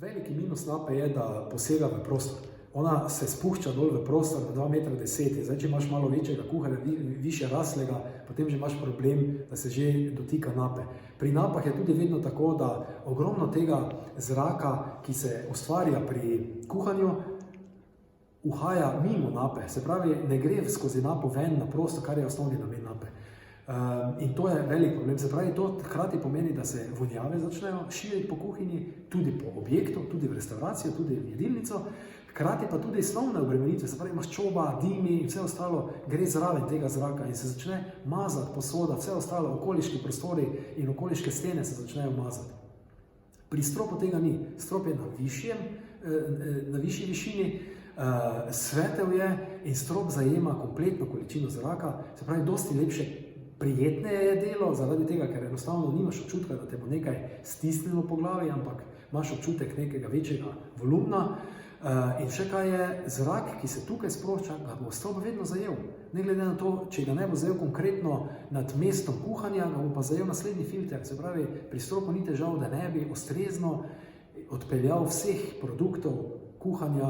Veliki minus nape je, da posega v prostor. Ona se spušča dol v prostor na 2,10 m. Zdaj, če imaš malo večjega kuharja, više raslega, potem že imaš problem, da se že dotika nape. Pri napah je tudi vedno tako, da ogromno tega zraka, ki se ustvarja pri kuhanju, uhaja mimo nape. Se pravi, ne gre skozi napo ven na prostor, kar je osnovni namen nape. In to je velik problem. Se pravi, to hkrati pomeni, da se vonjave začnejo širiti po kuhinji, tudi po objektu, tudi v restauracijo, tudi v jedilnico, hkrati pa tudi slovne obremenitve, se pravi, maščoba, dimi in vse ostalo gre zraven tega zraka in se začne mazati posoda, vse ostalo, okoliški prostori in okoliške stene se začnejo mazati. Pri stropu tega ni. Strop je na višji višini, svetel je in strop zajema kompletno količino zraka, se pravi, dosti lepše, prijetneje je delo, zaradi tega, ker enostavno nimaš občutka, da te bo nekaj stisnilo po glavi, ampak imaš občutek nekega večjega volumna. In še kaj je, zrak, ki se tukaj sprošča, ga bo strop vedno zajel. Ne glede na to, če ga ne bo zajel konkretno nad mestom kuhanja, ga bo pa zajel naslednji filter. Se pravi, pri stropu ni težav, da ne bi ustrezno odpeljal vseh produktov kuhanja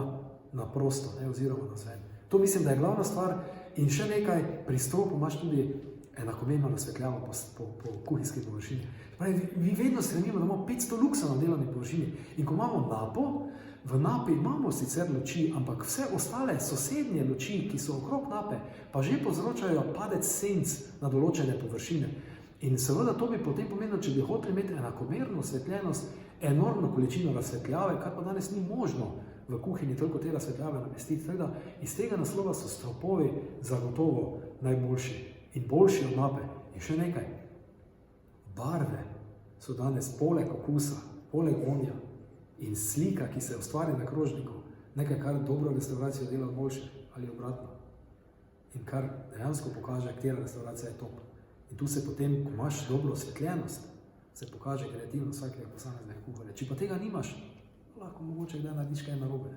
na prosto, oziroma na zven. To mislim, da je glavna stvar. In še nekaj, pri stropu imaš tudi enakomerno razsvetljavo po kuhinjski površini. Mi vedno stremimo, da imamo 500 luksa na delovni površini. In ko imamo napo, v napi imamo sicer luči, ampak vse ostale sosednje luči, ki so okrog nape, pa že povzročajo padec senc na določene površine. In seveda to bi potem pomenilo, če bi hoteli imeti enakomerno osvetljenost, enormno količino razsvetljave, kar pa danes ni možno v kuhinji toliko te razsvetljave namestiti. Tako da iz tega naslova so stropovi zagotovo najboljši in boljši od nape. In še nekaj, barve so danes poleg okusa, poleg vonja in slika, ki se ustvari na krožniku, nekaj, kar dobro restauracijo dela boljše ali obratno. In kar dejansko pokaže, katera restauracija je top. In tu se potem, ko imaš dobro osvetljenost, se pokaže kreativnost vsakega posameznega kuharja. Če pa tega nimaš, lahko mogoče kdaj narediš kaj narobe.